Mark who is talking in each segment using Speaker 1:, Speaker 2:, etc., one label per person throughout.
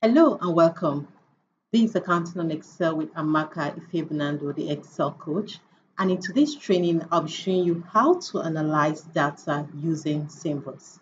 Speaker 1: Hello and welcome. This is Accounting on Excel with Amaka Ifebunando, the Excel coach. And in today's training, I'll be showing you how to analyze data using symbols.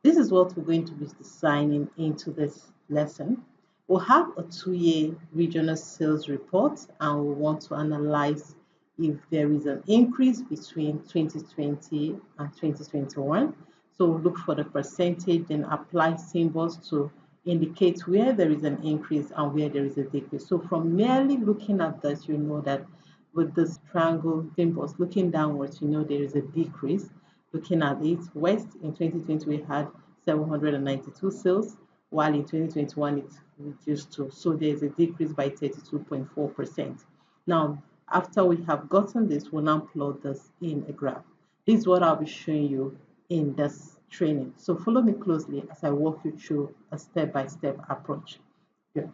Speaker 1: This is what we're going to be designing into this lesson. We'll have a 2-year regional sales report and we want to analyze if there is an increase between 2020 and 2021. So we'll look for the percentage, then apply symbols to indicate where there is an increase and where there is a decrease. So from merely looking at this, you know that with this triangle symbols looking downwards, you know there is a decrease. Looking at it, West in 2020 we had 792 sales, while in 2021 it reduced to. So there is a decrease by 32.4%. Now, after we have gotten this, we'll now plot this in a graph. This is what I'll be showing you in this training. So follow me closely as I walk you through a step-by-step approach. Good.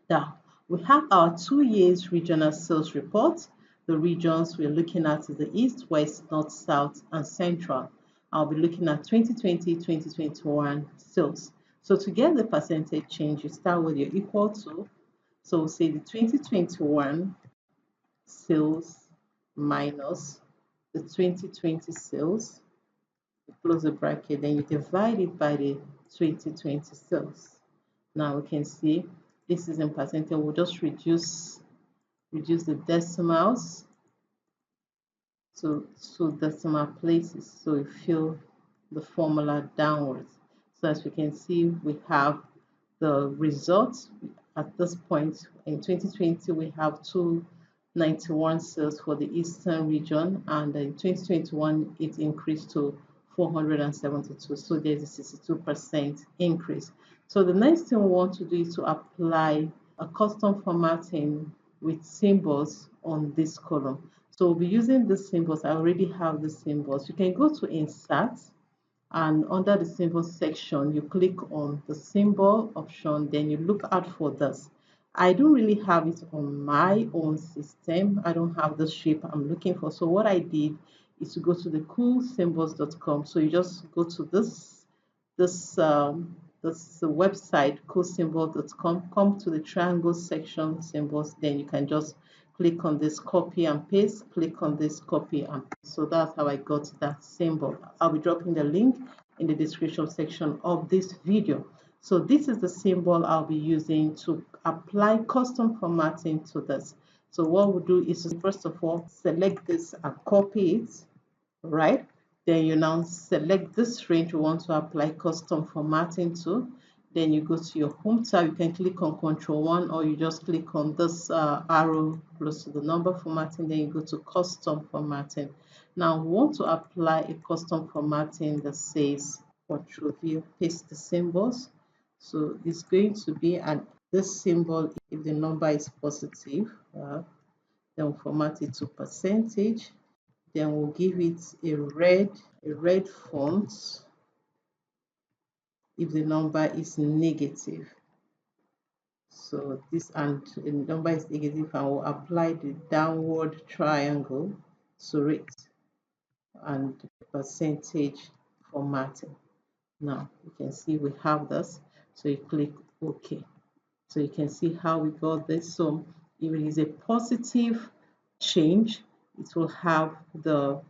Speaker 1: Now, we have our 2 years regional sales report. The regions we're looking at is the East, West, North, South, and Central. I'll be looking at 2020, 2021 sales. So to get the percentage change, you start with your equal to. So we'll say the 2021 sales minus the 2020 sales. You close the bracket, then you divide it by the 2020 sales. Now we can see this is in percentage. We'll just reduce the decimals to decimal places. So we fill the formula downwards. So as we can see, we have the results at this point. In 2020, we have 291 sales for the Eastern region, and in 2021, it increased to 472. So there's a 62% increase. So the next thing we want to do is to apply a custom formatting with symbols on this column. So we'll be using the symbols. I already have the symbols. You can go to Insert, and under the symbol section, you click on the symbol option, then you look out for this. I don't really have it on my own system. I don't have the shape I'm looking for. So what I did is to go to the coolsymbols.com. So you just go to this website, coolsymbol.com, come to the triangle section symbols, then you can just click on this copy and paste, click on this copy and paste. So that's how I got that symbol. I'll be dropping the link in the description section of this video. So this is the symbol I'll be using to apply custom formatting to this. So what we'll do is to first of all select this and copy it, right? Then you now select this range you want to apply custom formatting to. Then you go to your home tab. You can click on Ctrl+1 or you just click on this arrow close to the number formatting. Then you go to custom formatting. Now we want to apply a custom formatting that says Ctrl+V, paste the symbols. So it's going to be this symbol if the number is positive. Then we'll format it to percentage. Then we'll give it a red font if the number is negative. So this, and the number is negative, and we'll apply the downward triangle to it and percentage formatting. Now you can see we have this. So you click OK. So you can see how we got this. So if it is a positive change, it will have the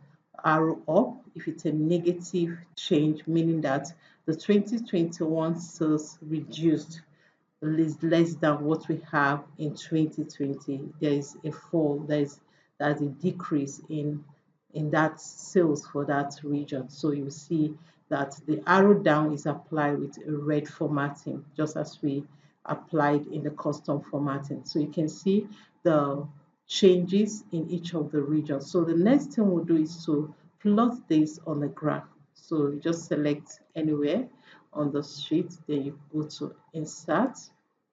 Speaker 1: arrow up. If it's a negative change, meaning that the 2021 sales reduced is less than what we have in 2020, there is a fall, there's a decrease in that sales for that region. So you see that the arrow down is applied with a red formatting, just as we applied in the custom formatting. So you can see the changes in each of the regions. So the next thing we'll do is to plot this on the graph. So you just select anywhere on the sheet, then you go to Insert.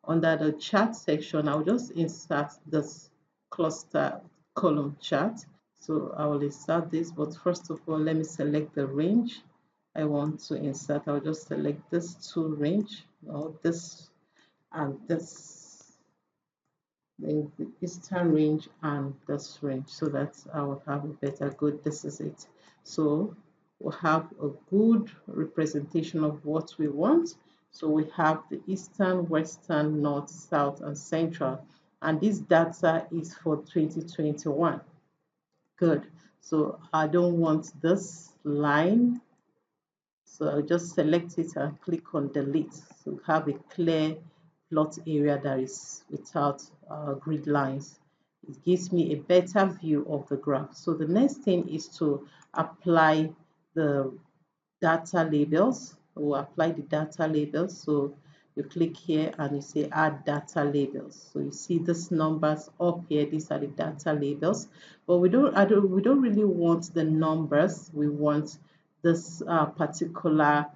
Speaker 1: Under the chart section, I'll just insert this cluster column chart. So I will insert this, but first of all, let me select the range I want to insert. I'll just select this two range, or this and this, the eastern range and this range, so that I will have a better good. This is it. So we'll have a good representation of what we want. So we have the eastern, western, north, south, and central. And this data is for 2021. Good. So I don't want this line. So I'll just select it and click on delete. So have a clear plot area that is without grid lines. It gives me a better view of the graph. So the next thing is to apply the data labels. We'll apply the data labels. So you click here and you say add data labels. So you see these numbers up here. These are the data labels. But we don't really want the numbers. We want this particular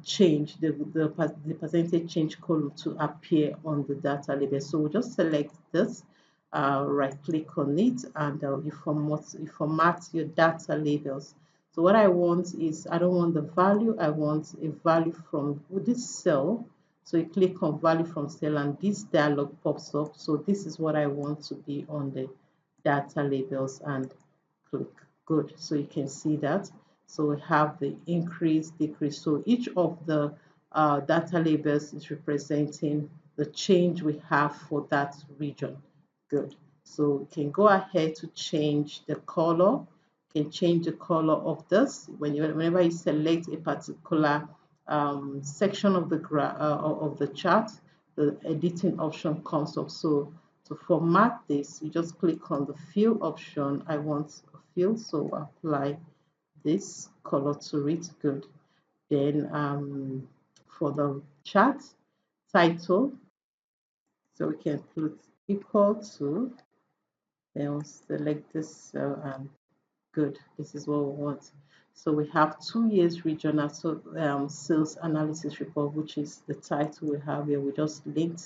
Speaker 1: change, the percentage change column to appear on the data label. So we'll just select this, right click on it, and you format your data labels. So what I want is, I don't want the value, I want a value from this cell. So you click on value from cell and this dialog pops up. So this is what I want to be on the data labels, and click good. So you can see that. So we have the increase, decrease. So each of the data labels is representing the change we have for that region. Good. So we can go ahead to change the color. You can change the color of this whenever you select a particular section of the chart. The editing option comes up. So to format this, you just click on the fill option. I want a fill, so apply this color to it. Good. Then for the chart title, so we can put equal to, then we'll select this cell and good. This is what we want. So we have 2 years regional sales analysis report, which is the title we have here. We just link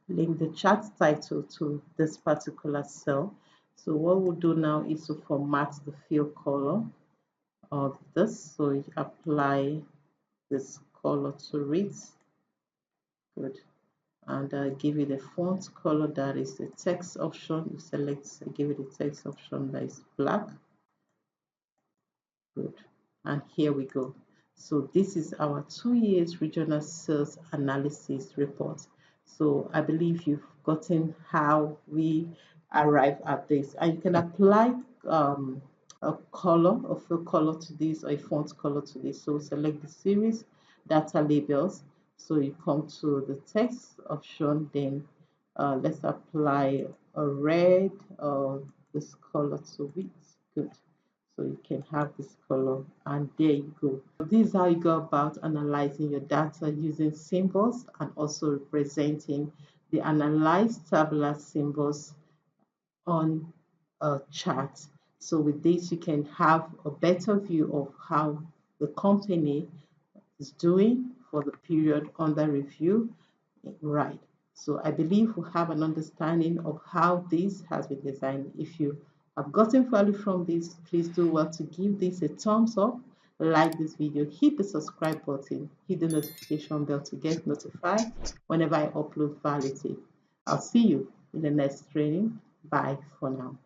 Speaker 1: the chart title to this particular cell. So what we'll do now is to format the fill color of this. So you apply this color to it. Good. And give it a font color that is the text option. You select, give it a text option that is black. Good. And here we go. So this is our 2 years regional sales analysis report. So I believe you've gotten how we arrive at this. And you can apply a color, a fill color to this, or a font color to this. So select the series, data labels. So you come to the text option, then let's apply a red or this color to it. Good. So you can have this color, and there you go. This is how you go about analyzing your data using symbols and also representing the analyzed tabular symbols on a chart. So with this, you can have a better view of how the company is doing for the period under review. Right. So I believe we have an understanding of how this has been designed. If you have gotten value from this, please do well to give this a thumbs up, like this video, hit the subscribe button, hit the notification bell to get notified whenever I upload value tips. I'll see you in the next training. Bye for now.